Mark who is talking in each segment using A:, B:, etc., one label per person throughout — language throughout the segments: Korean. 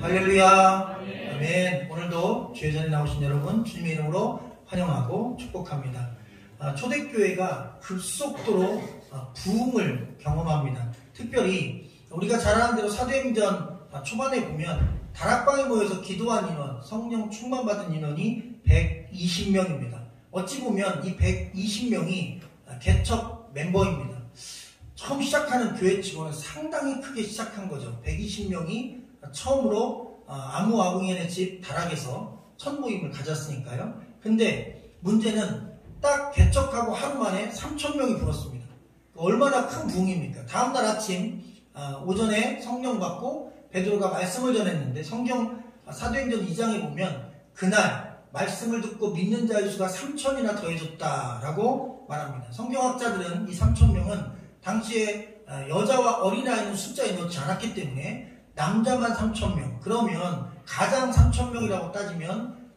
A: 할렐루야. 아멘. 오늘도 주의 전에 나오신 여러분 주님의 이름으로 환영하고 축복합니다. 초대교회가 급속도로 부흥을 경험합니다. 특별히 우리가 잘 아는 대로 사도행전 초반에 보면 다락방에 모여서 기도한 인원, 성령 충만받은 인원이 120명입니다. 어찌 보면 이 120명이 개척 멤버입니다. 처음 시작하는 교회치고는 상당히 크게 시작한 거죠. 120명이 처음으로 아무아궁이네 집 다락에서 첫 모임을 가졌으니까요. 근데 문제는 딱 개척하고 하루 만에 3,000명이 불었습니다. 얼마나 큰 부흥입니까? 다음날 아침 오전에 성령 받고 베드로가 말씀을 전했는데 사도행전 2장에 보면 그날 말씀을 듣고 믿는 자의 수가 3,000이나 더해졌다라고 말합니다. 성경학자들은 이 3,000명은 당시에 여자와 어린아이는 숫자에 넣지 않았기 때문에 남자만 3,000명, 그러면 가장 3,000명이라고 따지면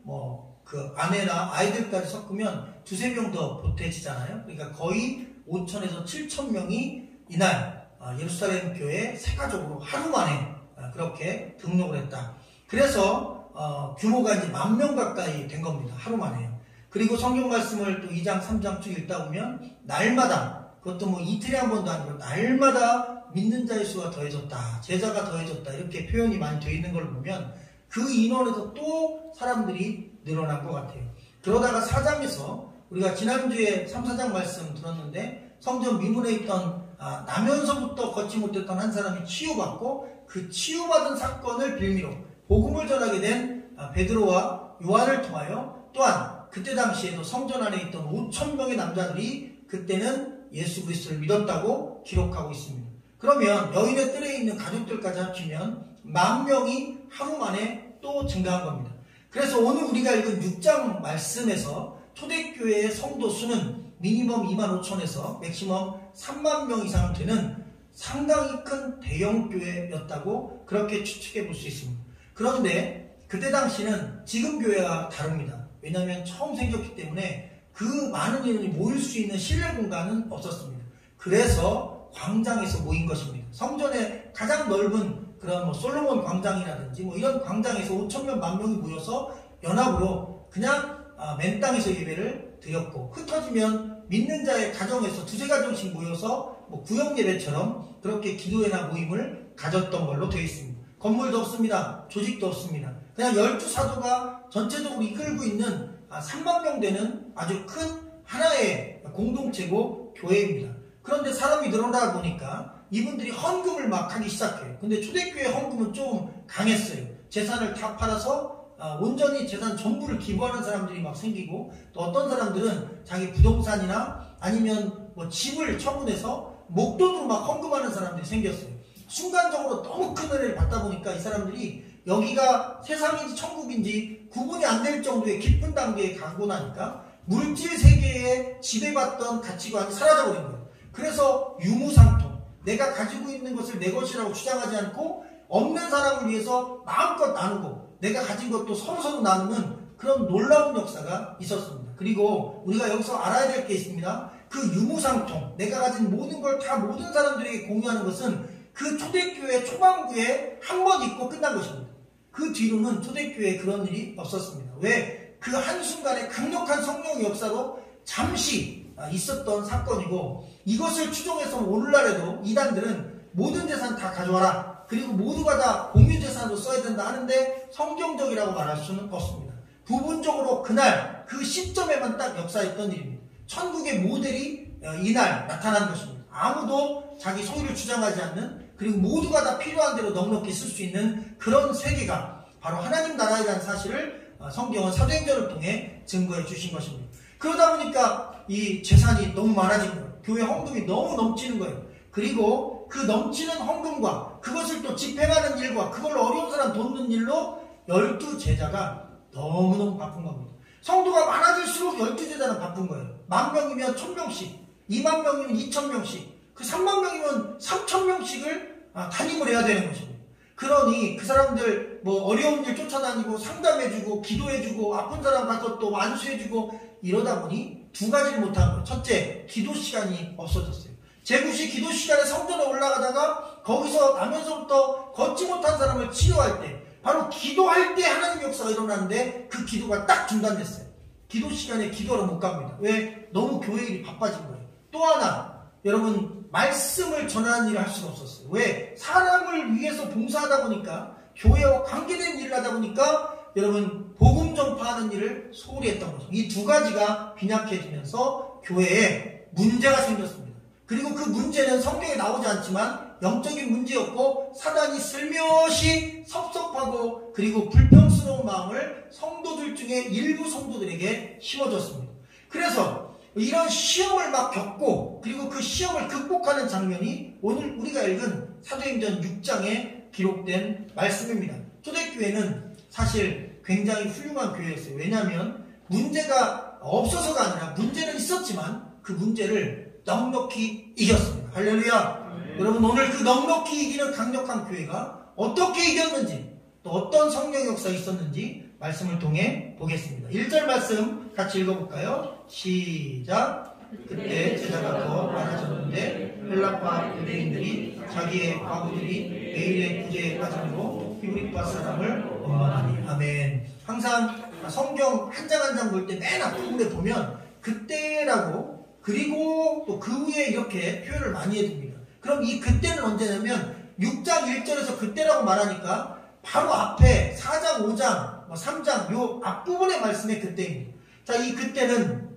A: 그 아내나 아이들까지 섞으면 두세 명 더 보태지잖아요. 그러니까 거의 5,000에서 7,000명이 이날 예루살렘 교회 세가족으로 하루 만에 그렇게 등록을 했다. 그래서 규모가 이제 10,000명 가까이 된 겁니다. 하루 만에요. 그리고 성경 말씀을 또 2장, 3장 쭉 읽다 보면 날마다, 그것도 이틀에 한 번도 아니고 날마다 믿는 자의 수가 더해졌다, 제자가 더해졌다, 이렇게 표현이 많이 되어 있는 걸 보면 그 인원에서 또 사람들이 늘어난 것 같아요. 그러다가 4장에서 우리가 지난주에 3, 4장 말씀 들었는데 성전 미문에 있던 나면서부터 걷지 못했던 한 사람이 치유받고 그 치유받은 사건을 빌미로 복음을 전하게 된 베드로와 요한을 통하여 또한 그때 당시에도 성전 안에 있던 5,000명의 남자들이 그때는 예수 그리스도를 믿었다고 기록하고 있습니다. 그러면 여인의 뜰에 있는 가족들까지 합치면 10,000명이 하루 만에 또 증가한 겁니다. 그래서 오늘 우리가 읽은 6장 말씀에서 초대교회의 성도 수는 미니멈 25,000에서 맥시멈 30,000명 이상 되는 상당히 큰 대형교회였다고 그렇게 추측해 볼 수 있습니다. 그런데 그때 당시는 지금 교회와 다릅니다. 왜냐하면 처음 생겼기 때문에 그 많은 인원이 모일 수 있는 실내 공간은 없었습니다. 그래서 광장에서 모인 것입니다. 성전의 가장 넓은 그런 솔로몬 광장이라든지 이런 광장에서 5,000명, 10,000명이 모여서 연합으로 그냥 맨 땅에서 예배를 드렸고, 흩어지면 믿는 자의 가정에서 두세 가정씩 모여서 구역 예배처럼 그렇게 기도회나 모임을 가졌던 걸로 되어 있습니다. 건물도 없습니다. 조직도 없습니다. 그냥 12사도가 전체적으로 이끌고 있는 30,000명 되는 아주 큰 하나의 공동체고 교회입니다. 그런데 사람이 늘어나다 보니까 이분들이 헌금을 막 하기 시작해요. 근데 초대교회 헌금은 좀 강했어요. 재산을 다 팔아서 온전히 재산 전부를 기부하는 사람들이 막 생기고, 또 어떤 사람들은 자기 부동산이나 아니면 집을 처분해서 목돈으로 막 헌금하는 사람들이 생겼어요. 순간적으로 너무 큰 은혜를 받다 보니까 이 사람들이 여기가 세상인지 천국인지 구분이 안 될 정도의 깊은 단계에 가고 나니까 물질 세계에 지배받던 가치관이 사라져버린 거예요. 그래서 유무상통, 내가 가지고 있는 것을 내 것이라고 주장하지 않고 없는 사람을 위해서 마음껏 나누고 내가 가진 것도 서로서로 나누는 그런 놀라운 역사가 있었습니다. 그리고 우리가 여기서 알아야 될 게 있습니다. 그 유무상통, 내가 가진 모든 걸 다 모든 사람들에게 공유하는 것은 그 초대교회 초반부에 한 번 있고 끝난 것입니다. 그 뒤로는 초대교회에 그런 일이 없었습니다. 왜? 그 한순간에 강력한 성령의 역사로 잠시 있었던 사건이고, 이것을 추종해서 오늘날에도 이단들은 모든 재산 다 가져와라, 그리고 모두가 다 공유재산으로 써야 된다 하는데 성경적이라고 말할 수는 없습니다. 부분적으로 그날 그 시점에만 딱 역사했던 일입니다. 천국의 모델이 이날 나타난 것입니다. 아무도 자기 소유를 주장하지 않는, 그리고 모두가 다 필요한 대로 넉넉히 쓸 수 있는 그런 세계가 바로 하나님 나라이라는 사실을 성경은 사도행전을 통해 증거해 주신 것입니다. 그러다 보니까 이 재산이 너무 많아진 거예요. 교회 헌금이 너무 넘치는 거예요. 그리고 그 넘치는 헌금과 그것을 또 집행하는 일과 그걸 어려운 사람 돕는 일로 12제자가 너무너무 바쁜 겁니다. 성도가 많아질수록 12제자는 바쁜 거예요. 10,000명이면 1,000명씩, 20,000명이면 2,000명씩, 그 30,000명이면 3,000명씩을 담임을 해야 되는 것입니다. 그러니 그 사람들 어려운 일 쫓아다니고 상담해주고 기도해주고 아픈 사람 가서 또 안수해주고 이러다 보니 두 가지를 못한 거예요. 첫째, 기도 시간이 없어졌어요. 제9시 기도 시간에 성전에 올라가다가 거기서 나면서부터 걷지 못한 사람을 치료할 때 바로 기도할 때 하나님 역사가 일어나는데 그 기도가 딱 중단됐어요. 기도 시간에 기도하러 못 갑니다. 왜? 너무 교회 일이 바빠진 거예요. 또 하나, 여러분 말씀을 전하는 일을 할 수가 없었어요. 왜? 사람을 위해서 봉사하다 보니까, 교회와 관계된 일을 하다 보니까 여러분 복음 전파하는 일을 소홀히 했던 거죠. 이 두 가지가 빈약해지면서 교회에 문제가 생겼습니다. 그리고 그 문제는 성경에 나오지 않지만 영적인 문제였고, 사단이 슬며시 섭섭하고 그리고 불평스러운 마음을 성도들 중에 일부 성도들에게 심어줬습니다. 그래서 이런 시험을 막 겪고, 그리고 그 시험을 극복하는 장면이 오늘 우리가 읽은 사도행전 6장에 기록된 말씀입니다. 초대교회는 사실 굉장히 훌륭한 교회였어요. 왜냐하면 문제가 없어서가 아니라 문제는 있었지만 그 문제를 넉넉히 이겼습니다. 할렐루야. 여러분, 오늘 그 넉넉히 이기는 강력한 교회가 어떻게 이겼는지, 또 어떤 성령 역사가 있었는지 말씀을 통해 보겠습니다. 1절 말씀 같이 읽어볼까요? 시작. 그때 제자가 더 많아졌는데 헬라파 유대인들이 자기의 과부들이 매일의 구제에 빠짐으로 히브리파 사람을 원망하니. 아멘. 항상 성경 한 장 한 장 볼 때 맨 앞부분에 보면 그때라고, 그리고 또 그 후에 이렇게 표현을 많이 해둡니다. 그럼 이 그때는 언제냐면 6장 1절에서 그때라고 말하니까 바로 앞에 4장 5장 3장 요 앞부분의 말씀의 그때입니다. 자, 이 그때는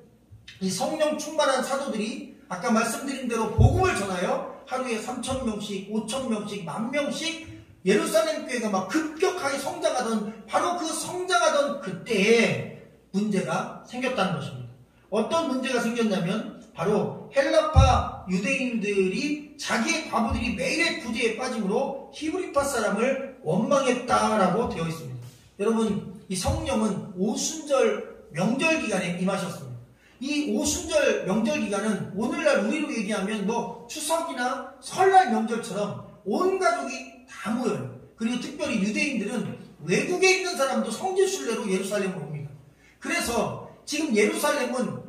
A: 이 성령 충만한 사도들이 아까 말씀드린 대로 복음을 전하여 하루에 3,000명씩 5,000명씩 10,000명씩 예루살렘 교회가 막 급격하게 성장하던, 바로 그 성장하던 그때에 문제가 생겼다는 것입니다. 어떤 문제가 생겼냐면 바로 헬라파 유대인들이 자기의 과부들이 매일의 구제에 빠짐으로 히브리파 사람을 원망했다라고 되어 있습니다. 여러분, 이 성령은 오순절 명절 기간에 임하셨습니다. 이 오순절 명절 기간은 오늘날 우리로 얘기하면 뭐 추석이나 설날 명절처럼 온 가족이 다 모여요. 그리고 특별히 유대인들은 외국에 있는 사람도 성지 순례로 예루살렘으로 옵니다. 그래서 지금 예루살렘은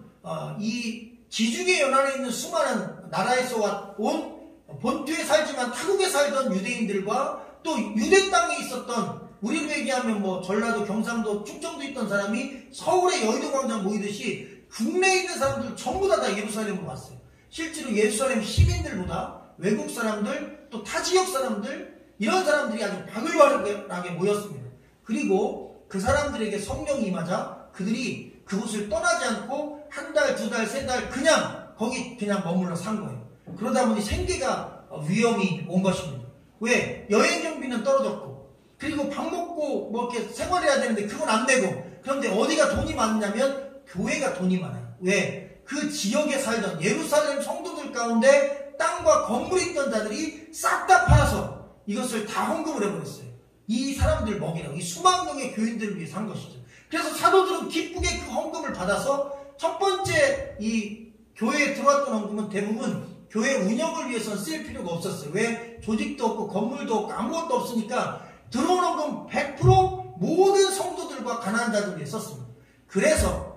A: 이 지중해 연안에 있는 수많은 나라에서 온 본토에 살지만 타국에 살던 유대인들과 또 유대 땅에 있었던, 우리로 얘기하면 뭐 전라도, 경상도, 충청도 있던 사람이 서울의 여의도 광장 모이듯이 국내에 있는 사람들 전부 다 예루살렘으로 왔어요. 실제로 예루살렘 시민들보다 외국 사람들, 또 타 지역 사람들, 이런 사람들이 아주 바글바글하게 모였습니다. 그리고 그 사람들에게 성령이 임하자 그들이 그곳을 떠나지 않고 한 달, 두 달, 세 달 그냥 거기 그냥 머물러 산 거예요. 그러다 보니 생계가 위험이 온 것입니다. 왜? 여행 경비는 떨어졌고, 그리고 밥 먹고 뭐 이렇게 생활해야 되는데 그건 안 되고, 그런데 어디가 돈이 많냐면 교회가 돈이 많아요. 왜? 그 지역에 살던 예루살렘 성도들 가운데 땅과 건물이 있던 자들이 싹 다 팔아서 이것을 다 헌금을 해버렸어요. 이 사람들 먹이라고, 이 수만 명의 교인들을 위해서 한 것이죠. 그래서 사도들은 기쁘게 그 헌금을 받아서 첫 번째 이 교회에 들어왔던 헌금은 대부분 교회 운영을 위해서는 쓸 필요가 없었어요. 왜? 조직도 없고 건물도 없고 아무것도 없으니까 들어온 헌금 100% 모든 성도들과 가난한 자들 위해 썼습니다. 그래서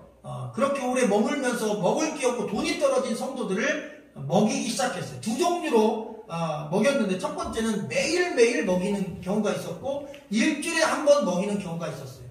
A: 그렇게 오래 머물면서 먹을 게 없고 돈이 떨어진 성도들을 먹이기 시작했어요. 두 종류로 먹였는데, 첫 번째는 매일매일 먹이는 경우가 있었고 일주일에 한 번 먹이는 경우가 있었어요.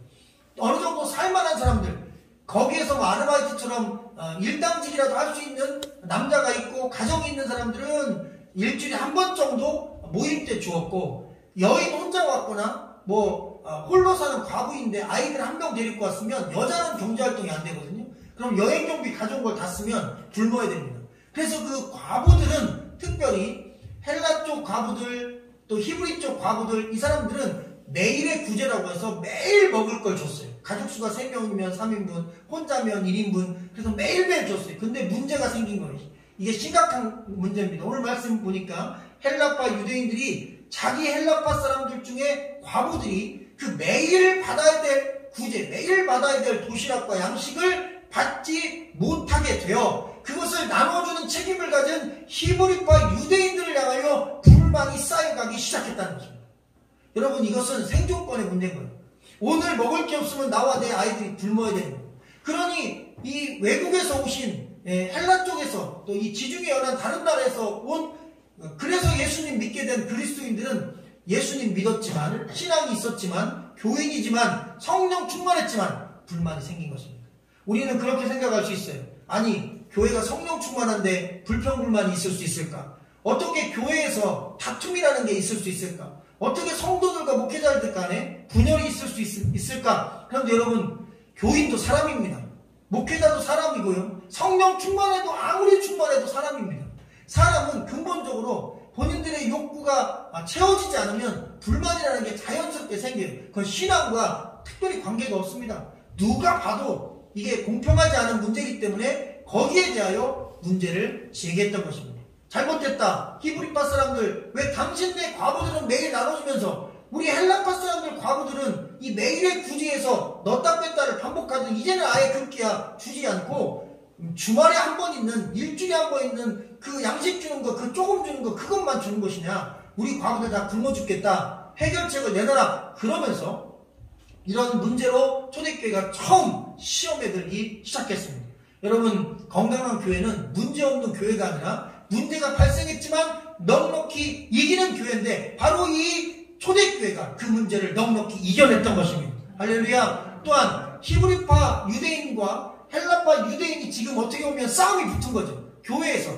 A: 어느 정도 살만한 사람들, 거기에서 뭐 아르바이트처럼 일당직이라도 할 수 있는 남자가 있고 가정이 있는 사람들은 일주일에 한 번 정도 모임 때 주었고, 여인 혼자 왔거나 뭐 홀로 사는 과부인데 아이들 한 명 데리고 왔으면 여자는 경제활동이 안 되거든요. 그럼 여행 경비 가져온 걸 다 쓰면 굶어야 됩니다. 그래서 그 과부들은, 특별히 헬라 쪽 과부들, 또 히브리 쪽 과부들, 이 사람들은 매일의 구제라고 해서 매일 먹을 걸 줬어요. 가족수가 3명이면 3인분, 혼자면 1인분, 그래서 매일매일 줬어요. 근데 문제가 생긴 거예요. 이게 심각한 문제입니다. 오늘 말씀 보니까 헬라파 유대인들이 자기 헬라파 사람들 중에 과부들이 그 매일 받아야 될 구제, 매일 받아야 될 도시락과 양식을 받지 못하게 되어 그것을 나눠주는 책임을 가진 히브리파 유대인들을 향하여 불만이 쌓여가기 시작했다는 것입니다. 여러분, 이것은 생존권의 문제인 거예요. 오늘 먹을 게 없으면 나와 내 아이들이 굶어야 되는 거예요. 그러니 이 외국에서 오신 헬라 쪽에서, 또 이 지중해 연안 다른 나라에서 온, 그래서 예수님 믿게 된 그리스도인들은 예수님 믿었지만, 신앙이 있었지만 교인이지만 성령 충만했지만 불만이 생긴 것입니다. 우리는 그렇게 생각할 수 있어요. 아니, 교회가 성령 충만한데 불평불만이 있을 수 있을까? 어떻게 교회에서 다툼이라는 게 있을 수 있을까? 어떻게 성도들과 목회자들 간에 분열이 있을 수 있을까? 그런데 여러분, 교인도 사람입니다. 목회자도 사람이고요. 성령 충만해도 아무리 충만해도 사람입니다. 사람은 근본적으로 본인들의 욕구가 채워지지 않으면 불만이라는 게 자연스럽게 생겨요. 그건 신앙과 특별히 관계가 없습니다. 누가 봐도 이게 공평하지 않은 문제이기 때문에 거기에 대하여 문제를 제기했던 것입니다. 잘못됐다. 히브리파 사람들, 왜 당신네 과부들은 매일 나눠주면서 우리 헬라파 사람들 과부들은 이 매일의 구제에서 넣었다 뺐다를 반복하던 이제는 아예 급기야 주지 않고 주말에 한 번 있는, 일주일에 한 번 있는 그 양식 주는 거, 그 조금 주는 거, 그것만 주는 것이냐? 우리 과부들 다 굶어 죽겠다. 해결책을 내놔라. 그러면서 이런 문제로 초대교회가 처음 시험에 들기 시작했습니다. 여러분, 건강한 교회는 문제없는 교회가 아니라 문제가 발생했지만 넉넉히 이기는 교회인데 바로 이 초대교회가 그 문제를 넉넉히 이겨냈던 것입니다. 할렐루야. 또한 히브리파 유대인과 헬라파 유대인이 지금 어떻게 보면 싸움이 붙은 거죠. 교회에서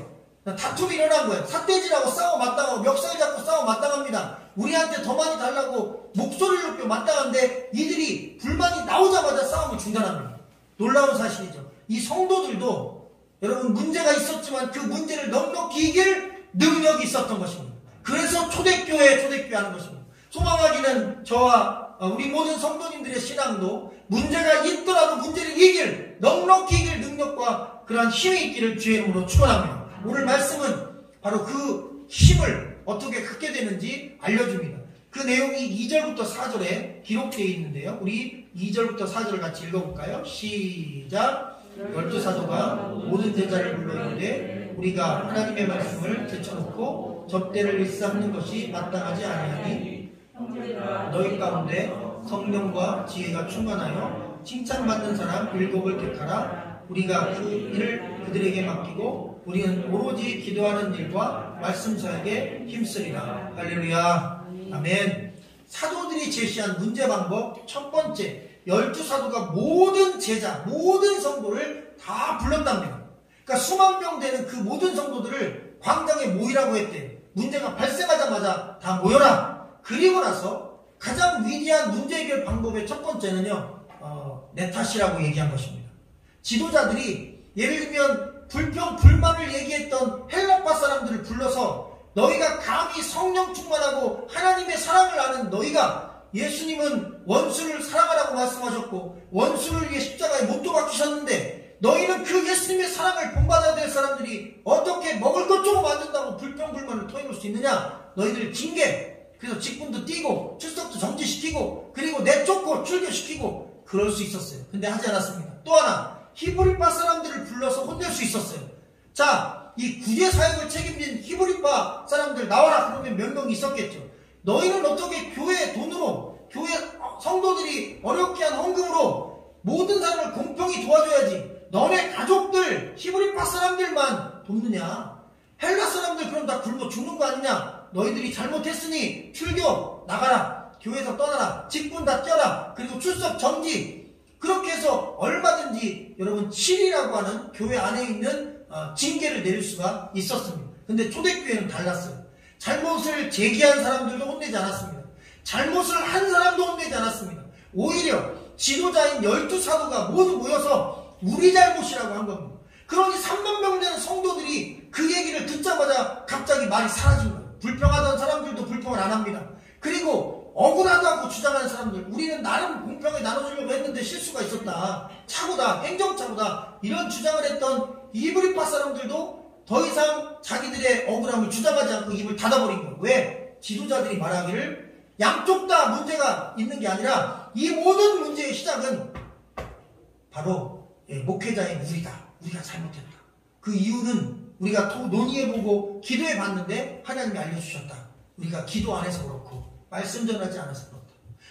A: 다툼이 일어난 거예요. 삿대질하고 싸워 마땅하고 멱살 잡고 싸워 마땅합니다. 우리한테 더 많이 달라고 목소리를 높여 마땅한데 이들이 불만이 나오자마자 싸움을 중단합니다. 놀라운 사실이죠. 이 성도들도 여러분 문제가 있었지만 그 문제를 넉넉히 이길 능력이 있었던 것입니다. 그래서 초대교회 하는 것입니다. 소망하기는 저와 우리 모든 성도님들의 신앙도 문제가 있더라도 문제를 이길, 넉넉히 이길 능력과 그러한 힘이 있기를 주의 이름으로 축원합니다. 오늘 말씀은 바로 그 힘을 어떻게 갖게 되는지 알려줍니다. 그 내용이 2절부터 4절에 기록되어 있는데요. 우리 2절부터 4절을 같이 읽어볼까요? 시작. 12사도가 모든 제자를 불러이르되 우리가 하나님의 말씀을 제쳐놓고 접대를 일삼는 것이 마땅하지 아니하니 너희 가운데 성령과 지혜가 충만하여 칭찬받는 사람 7을 택하라. 우리가 그 일을 그들에게 맡기고 우리는 오로지 기도하는 일과 말씀 사역에 힘쓰리라. 할렐루야. 아멘. 사도들이 제시한 문제 방법 첫 번째, 12사도가 모든 제자, 모든 성도를 다 불렀답니다. 그러니까 수만 명 되는 그 모든 성도들을 광장에 모이라고 했대요. 문제가 발생하자마자 다 모여라. 그리고 나서 가장 위대한 문제 해결 방법의 첫 번째는요, 내 탓이라고 얘기한 것입니다. 지도자들이 예를 들면 불평, 불만을 얘기했던 헬라파 사람들을 불러서 너희가 감히 성령 충만하고 하나님의 사랑을 아는 너희가 예수님은 원수를 사랑하라고 말씀하셨고 원수를 위해 십자가에 못도 박히셨는데 너희는 그 예수님의 사랑을 본받아야 될 사람들이 어떻게 먹을 것 조금 안 준다고 불평불만을 토해놓을 수 있느냐? 너희들 징계, 그래서 직분도 띄고 출석도 정지시키고 그리고 내쫓고 출교시키고 그럴 수 있었어요. 근데 하지 않았습니다. 또 하나, 히브리파 사람들을 불러서 혼낼 수 있었어요. 자, 이 구제 사역을 책임진 히브리파 사람들 나와라 그러면 몇 명 있었겠죠. 너희는 어떻게 교회 돈으로, 교회 성도들이 어렵게 한 헌금으로 모든 사람을 공평히 도와줘야지. 너네 가족들, 히브리파 사람들만 돕느냐? 헬라 사람들 그럼 다 굶어 죽는 거 아니냐? 너희들이 잘못했으니 출교 나가라. 교회에서 떠나라. 직분 다 떼라. 그리고 출석 정지. 그렇게 해서 얼마든지 여러분 7이라고 하는 교회 안에 있는 징계를 내릴 수가 있었습니다. 근데 초대교회는 달랐어요. 잘못을 제기한 사람들도 혼내지 않았습니다. 잘못을 한 사람도 혼내지 않았습니다. 오히려 지도자인 12사도가 모두 모여서 우리 잘못이라고 한 겁니다. 그러니 3만 명 되는 성도들이 그 얘기를 듣자마자 갑자기 말이 사라진 거예요. 불평하던 사람들도 불평을 안 합니다. 그리고 억울하다고 주장하는 사람들, 우리는 나름 공평하게 나눠주려고 했는데 실수가 있었다, 착오다, 행정착오다, 이런 주장을 했던 히브리파 사람들도 더 이상 자기들의 억울함을 주장하지 않고 입을 닫아버린 거예요. 왜? 지도자들이 말하기를 양쪽 다 문제가 있는 게 아니라 이 모든 문제의 시작은 바로 목회자인 우리가 잘못했다. 그 이유는 우리가 논의해보고 기도해봤는데 하나님이 알려주셨다. 우리가 기도 안 해서 그렇고 말씀 전하지 않아서 그렇다.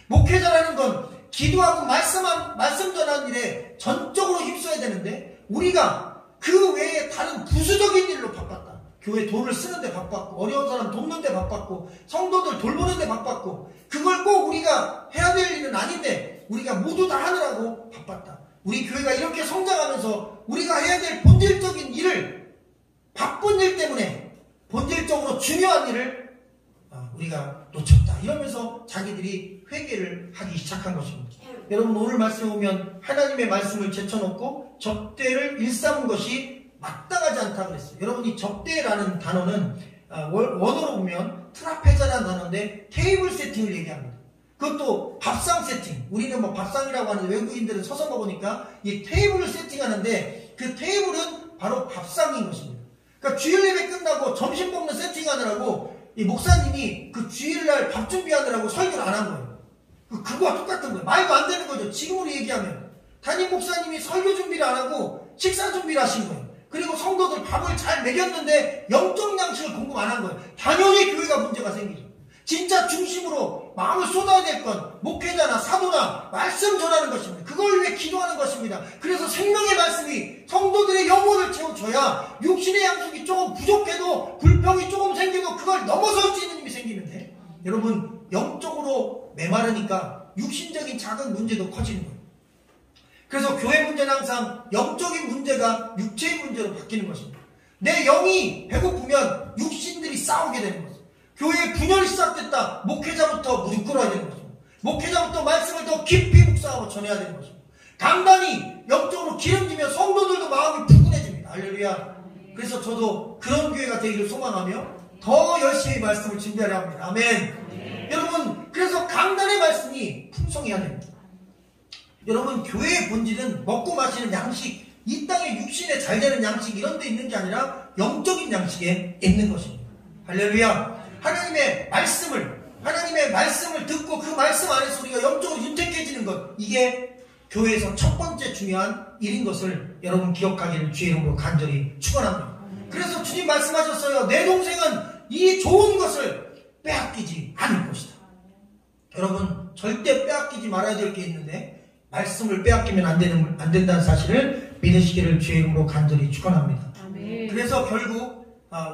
A: 목회자라는 건 기도하고 말씀 전하는 일에 전적으로 힘써야 되는데 우리가 그 외에 다른 부수적인 일로 바빴다. 교회 돈을 쓰는데 바빴고, 어려운 사람 돕는데 바빴고, 성도들 돌보는데 바빴고, 그걸 꼭 우리가 해야 될 일은 아닌데 우리가 모두 다 하느라고 바빴다. 우리 교회가 이렇게 성장하면서 우리가 해야 될 본질적인 일을, 바쁜 일 때문에 본질적으로 중요한 일을 우리가 놓쳤다. 이러면서 자기들이 회개를 하기 시작한 것입니다. 여러분, 오늘 말씀에 보면 하나님의 말씀을 제쳐놓고 접대를 일삼은 것이 마땅하지 않다고 그랬어요. 여러분, 이 접대라는 단어는 원어로 보면 트라페자라는 단어인데 테이블 세팅을 얘기합니다. 그것도 밥상 세팅. 우리는 뭐 밥상이라고 하는데 외국인들은 서서 먹으니까 이 테이블을 세팅하는데 그 테이블은 바로 밥상인 것입니다. 그러니까 주일 예배 끝나고 점심 먹는 세팅하느라고 이 목사님이 그 주일날 밥 준비하느라고 설교를 안 한 거예요. 그거와 똑같은 거예요. 말도 안 되는 거죠. 지금으로 얘기하면 담임 목사님이 설교 준비를 안 하고 식사 준비를 하신 거예요. 그리고 성도들 밥을 잘 먹였는데 영적 양식을 공급 안 한 거예요. 당연히 교회가 문제가 생기죠. 진짜 중심으로 마음을 쏟아야 될 건 목회자나 사도나 말씀 전하는 것입니다. 그걸 위해 기도하는 것입니다. 그래서 생명의 말씀이 성도들의 영혼을 채워줘야 육신의 양식이 조금 부족해도 불평이 조금 생겨도 그걸 넘어설 수 있는 힘이 생기는데, 여러분, 영적으로 메마르니까 육신적인 작은 문제도 커지는 거예요. 그래서 교회 문제는 항상 영적인 문제가 육체의 문제로 바뀌는 것입니다. 내 영이 배고프면 육신들이 싸우게 되는 것입니다. 교회에 분열이 시작됐다. 목회자부터 무릎 꿇어야 되는 것입니다. 목회자부터 말씀을 더 깊이 묵상하고 전해야 되는 것입니다. 강단이 영적으로 기름지면 성도들도 마음이 푸근해집니다. 할렐루야. 그래서 저도 그런 교회가 되기를 소망하며 더 열심히 말씀을 준비하려 합니다. 아멘. 여러분, 그래서 강단의 말씀이 풍성해야 됩니다. 여러분, 교회의 본질은 먹고 마시는 양식, 이 땅의 육신에 잘 되는 양식 이런 데 있는 게 아니라 영적인 양식에 있는 것입니다. 할렐루야. 하나님의 말씀을 듣고 그 말씀 안에서 우리가 영적으로 윤택해지는 것, 이게 교회에서 첫 번째 중요한 일인 것을 여러분 기억하기를 주의 이름으로 간절히 축원합니다. 그래서 주님 말씀하셨어요. 내 동생은 이 좋은 것을 빼앗기지 않을 것이다. 여러분, 절대 빼앗기지 말아야 될 게 있는데 말씀을 빼앗기면 안 된다는 사실을 믿으시기를 주의 이름으로 간절히 축원합니다. 그래서 결국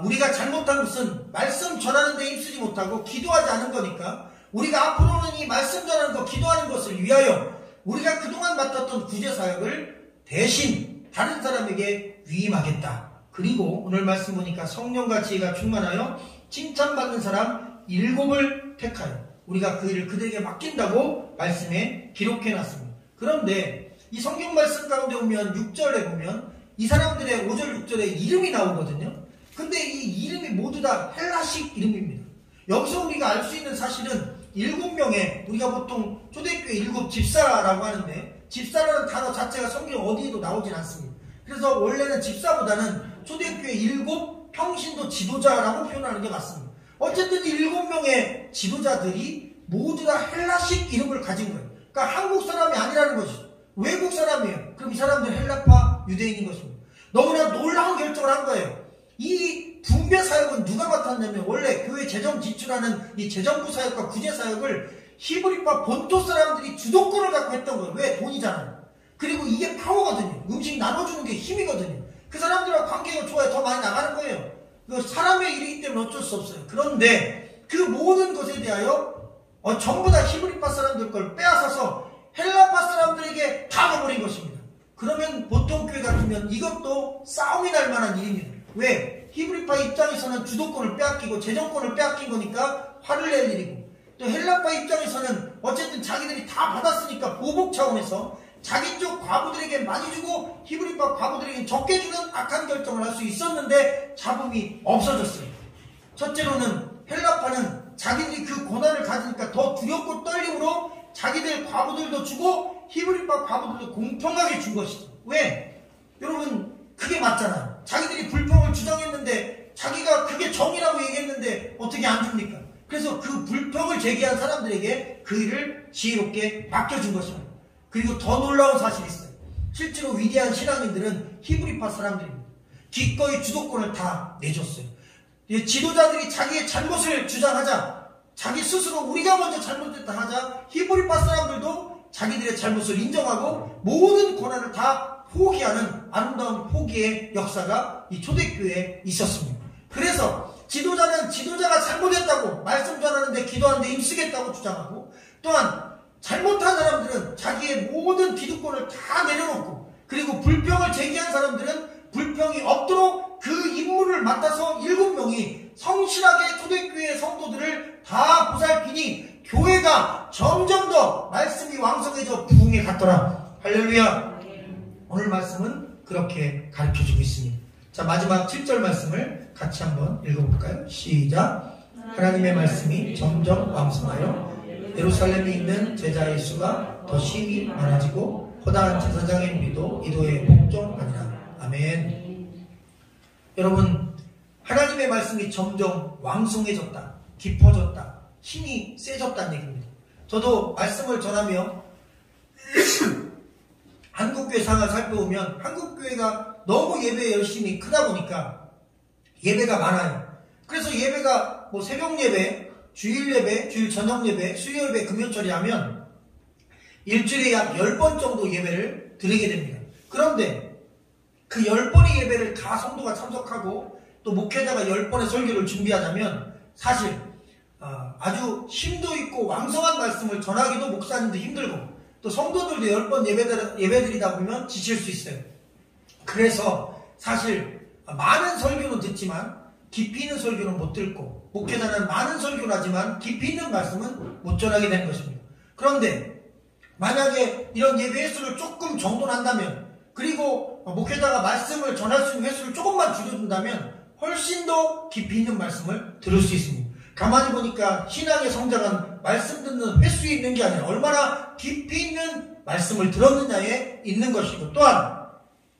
A: 우리가 잘못한 것은 말씀 전하는 데 힘쓰지 못하고 기도하지 않은 거니까, 우리가 앞으로는 이 말씀 전하는 거, 기도하는 것을 위하여 우리가 그동안 맡았던 구제사역을 대신 다른 사람에게 위임하겠다. 그리고 오늘 말씀 보니까 성령과 지혜가 충만하여 칭찬받는 사람 7을 택하여 우리가 그 일을 그들에게 맡긴다고 말씀에 기록해놨습니다. 그런데 이 성경 말씀 가운데 보면 6절에 보면 이 사람들의 5절 6절에 이름이 나오거든요. 근데 이 이름이 모두 다 헬라식 이름입니다. 여기서 우리가 알 수 있는 사실은 7명의, 우리가 보통 초대교회 7 집사라고 하는데 집사라는 단어 자체가 성경 어디에도 나오진 않습니다. 그래서 원래는 집사보다는 초대교회 7 평신도 지도자라고 표현하는 게 맞습니다. 어쨌든 7명의 지도자들이 모두 다 헬라식 이름을 가진 거예요. 그러니까 한국 사람이 아니라는 것이죠. 외국 사람이에요. 그럼 이 사람들 헬라파 유대인인 것입니다. 너무나 놀라운 결정을 한 거예요. 이 분배 사역은 누가 맡았냐면, 원래 교회 재정 지출하는 이 재정부 사역과 구제 사역을 히브리파 본토 사람들이 주도권을 갖고 했던 거예요. 왜? 돈이잖아요. 그리고 이게 파워거든요. 음식 나눠주는 게 힘이거든요. 그 사람들하고 관계가 좋아야 더 많이 나가는 거예요. 그 사람의 일이기 때문에 어쩔 수 없어요. 그런데 그 모든 것에 대하여 전부 다 히브리파 사람들 걸 빼앗아서 헬라파 사람들에게 다 가버린 것입니다. 그러면 보통 교회 같으면 이것도 싸움이 날 만한 일입니다. 왜? 히브리파 입장에서는 주도권을 빼앗기고 재정권을 빼앗긴 거니까 화를 낼 일이고, 또 헬라파 입장에서는 어쨌든 자기들이 다 받았으니까 보복 차원에서 자기 쪽 과부들에게 많이 주고 히브리파 과부들에게 적게 주는 악한 결정을 할 수 있었는데 잡음이 없어졌어요. 첫째로는 헬라파는 자기들이 그 권한을 가지니까 더 두렵고 떨림으로 자기들 과부들도 주고 히브리파 과부들도 공평하게 준 것이죠. 왜? 여러분, 그게 맞잖아요. 자기들이 불평을 주장했는데, 자기가 그게 정의라고 얘기했는데 어떻게 안 줍니까? 그래서 그 불평을 제기한 사람들에게 그 일을 지혜롭게 맡겨준 것입니다. 그리고 더 놀라운 사실이 있어요. 실제로 위대한 신앙인들은 히브리파 사람들입니다. 기꺼이 주도권을 다 내줬어요. 지도자들이 자기의 잘못을 주장하자, 자기 스스로 우리가 먼저 잘못했다 하자, 히브리파 사람들도 자기들의 잘못을 인정하고 모든 권한을 다 포기하는 아름다운 포기의 역사가 이 초대교회에 있었습니다. 그래서 지도자는 지도자가 잘못했다고 말씀 전하는데 기도하는데 힘쓰겠다고 주장하고, 또한 잘못한 사람들은 자기의 모든 기득권을 다 내려놓고, 그리고 불평을 제기한 사람들은 불평이 없도록 그 임무를 맡아서 7명이 성실하게 초대교회 성도들을 다 보살피니 교회가 점점 더 말씀이 왕성해져 부흥에 갔더라. 할렐루야. 오늘 말씀은 그렇게 가르쳐주고 있습니다. 자, 마지막 7절 말씀을 같이 한번 읽어볼까요? 시작. 하나님의 말씀이 점점 왕성하여 예루살렘에 있는 제자의 수가 더 심히 많아지고 허다한 제사장의 무리도 이도에 복종하니라. 아멘. 여러분, 하나님의 말씀이 점점 왕성해졌다, 깊어졌다, 힘이 세졌다는 얘기입니다. 저도 말씀을 전하며 한국교회 상을 살펴보면 한국교회가 너무 예배에 열심히 크다 보니까 예배가 많아요. 그래서 예배가 뭐 새벽 예배, 주일 예배, 주일 저녁 예배, 수요 예배, 금요철이 하면 일주일에 약 10번 정도 예배를 드리게 됩니다. 그런데 그 10번의 예배를 다 성도가 참석하고 또 목회자가 10번의 설교를 준비하자면 사실 아주 힘도 있고 왕성한 말씀을 전하기도 목사님도 힘들고 또 성도들도 10번 예배드리다 보면 지칠 수 있어요. 그래서 사실 많은 설교는 듣지만 깊이 있는 설교는 못 듣고, 목회자는 많은 설교를 하지만 깊이 있는 말씀은 못 전하게 되는 것입니다. 그런데 만약에 이런 예배 횟수를 조금 정돈한다면, 그리고 목회자가 말씀을 전할 수 있는 횟수를 조금만 줄여준다면 훨씬 더 깊이 있는 말씀을 들을 수 있습니다. 가만히 보니까 신앙의 성장은 말씀 듣는 횟수에 있는 게 아니라 얼마나 깊이 있는 말씀을 들었느냐에 있는 것이고, 또한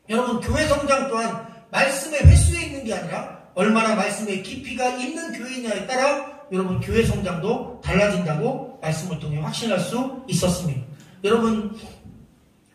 A: 여러분 교회 성장 또한 말씀의 횟수에 있는 게 아니라 얼마나 말씀의 깊이가 있는 교회냐에 따라 여러분 교회 성장도 달라진다고 말씀을 통해 확신할 수 있었습니다. 여러분,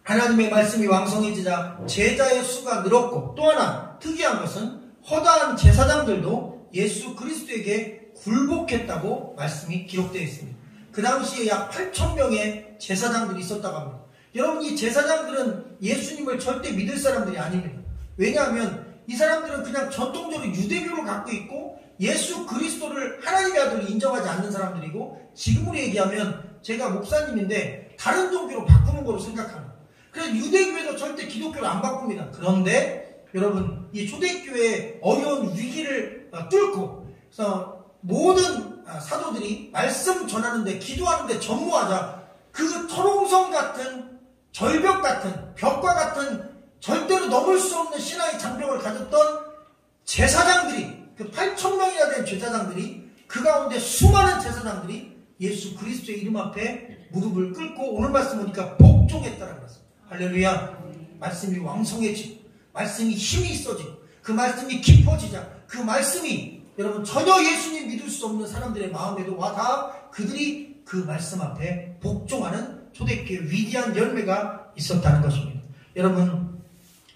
A: 하나님의 말씀이 왕성해지자 제자의 수가 늘었고, 또 하나 특이한 것은 허다한 제사장들도 예수 그리스도에게 굴복했다고 말씀이 기록되어 있습니다. 그 당시에 약 8,000명의 제사장들이 있었다고 합니다. 여러분, 이 제사장들은 예수님을 절대 믿을 사람들이 아닙니다. 왜냐하면 이 사람들은 그냥 전통적으로 유대교를 갖고 있고 예수 그리스도를 하나님의 아들로 인정하지 않는 사람들이고, 지금으로 얘기하면 제가 목사님인데 다른 종교로 바꾸는 거로 생각합니다. 그래서 유대교회도 절대 기독교를 안 바꿉니다. 그런데 여러분, 이 초대교회의 어려운 위기를 뚫고, 그래서 모든 사도들이 말씀 전하는데, 기도하는데 전무하자 그 철옹성 같은, 절벽 같은, 벽과 같은 절대로 넘을 수 없는 신앙의 장벽을 가졌던 제사장들이, 그 8,000명이나 된 제사장들이, 그 가운데 수많은 제사장들이 예수 그리스도의 이름 앞에 무릎을 꿇고 오늘 말씀 보니까 복종했다는 말씀. 할렐루야. 말씀이 왕성해지고 말씀이 힘이 있어지고 그 말씀이 깊어지자 그 말씀이 여러분 전혀 예수님 믿을 수 없는 사람들의 마음에도 와닿아 그들이 그 말씀 앞에 복종하는 초대교회 위대한 열매가 있었다는 것입니다. 여러분,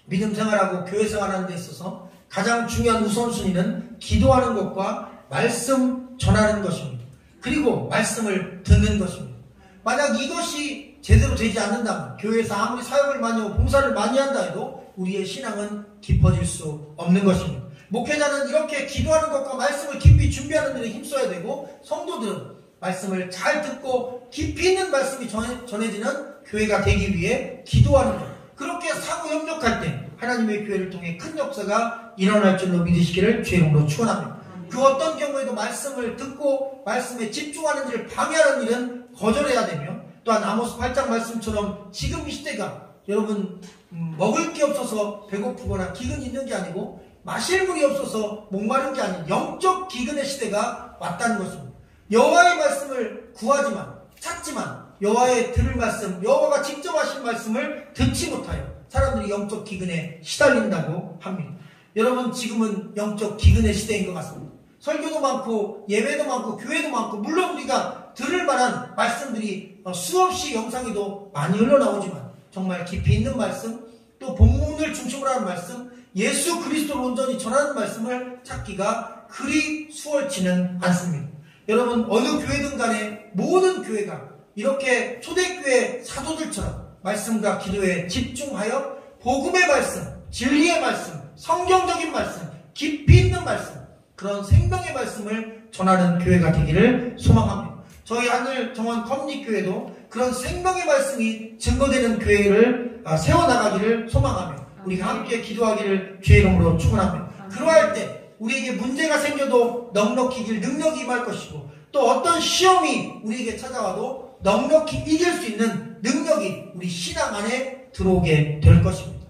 A: 믿음 생활하고 교회 생활하는 데 있어서 가장 중요한 우선순위는 기도하는 것과 말씀 전하는 것입니다. 그리고 말씀을 듣는 것입니다. 만약 이것이 제대로 되지 않는다면 교회에서 아무리 사역을 많이 하고 봉사를 많이 한다 해도 우리의 신앙은 깊어질 수 없는 것입니다. 목회자는 이렇게 기도하는 것과 말씀을 깊이 준비하는 데에 힘써야 되고, 성도들은 말씀을 잘 듣고 깊이 있는 말씀이 전해지는 교회가 되기 위해 기도하는 것, 그렇게 상호 협력할 때 하나님의 교회를 통해 큰 역사가 일어날 줄로 믿으시기를 주의 이름으로 축원합니다. 그 어떤 경우에도 말씀을 듣고 말씀에 집중하는 일을 방해하는 일은 거절해야 되며, 또한 아모스 8장 말씀처럼 지금 이 시대가 여러분 먹을 게 없어서 배고프거나 기근이 있는 게 아니고 마실 물이 없어서 목마른 게 아닌 영적 기근의 시대가 왔다는 것입니다. 여호와의 말씀을 구하지만 찾지만 여호와의 들을 말씀, 여호와가 직접 하신 말씀을 듣지 못하여 사람들이 영적 기근에 시달린다고 합니다. 여러분, 지금은 영적 기근의 시대인 것 같습니다. 설교도 많고 예배도 많고 교회도 많고, 물론 우리가 들을 만한 말씀들이 수없이 영상에도 많이 흘러나오지만 정말 깊이 있는 말씀, 또 본문을 중심으로 하는 말씀, 예수 그리스도를 온전히 전하는 말씀을 찾기가 그리 수월치는 않습니다. 여러분, 어느 교회든 간에 모든 교회가 이렇게 초대교회 사도들처럼 말씀과 기도에 집중하여 복음의 말씀, 진리의 말씀, 성경적인 말씀, 깊이 있는 말씀, 그런 생명의 말씀을 전하는 교회가 되기를 소망합니다. 저희 하늘 정원 커뮤니티교회도 그런 생명의 말씀이 증거되는 교회를 세워나가기를 소망하며 우리가 함께 기도하기를 주의 이름으로 축원합니다. 그러할 때 우리에게 문제가 생겨도 넉넉히 이길 능력이 임할 것이고 또 어떤 시험이 우리에게 찾아와도 넉넉히 이길 수 있는 능력이 우리 신앙 안에 들어오게 될 것입니다.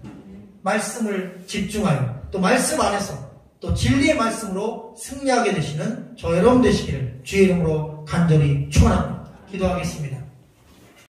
A: 말씀을 집중하여 또 말씀 안에서 또 진리의 말씀으로 승리하게 되시는 저 여러분 되시기를 주의 이름으로 간절히 축원합니다. 기도하겠습니다.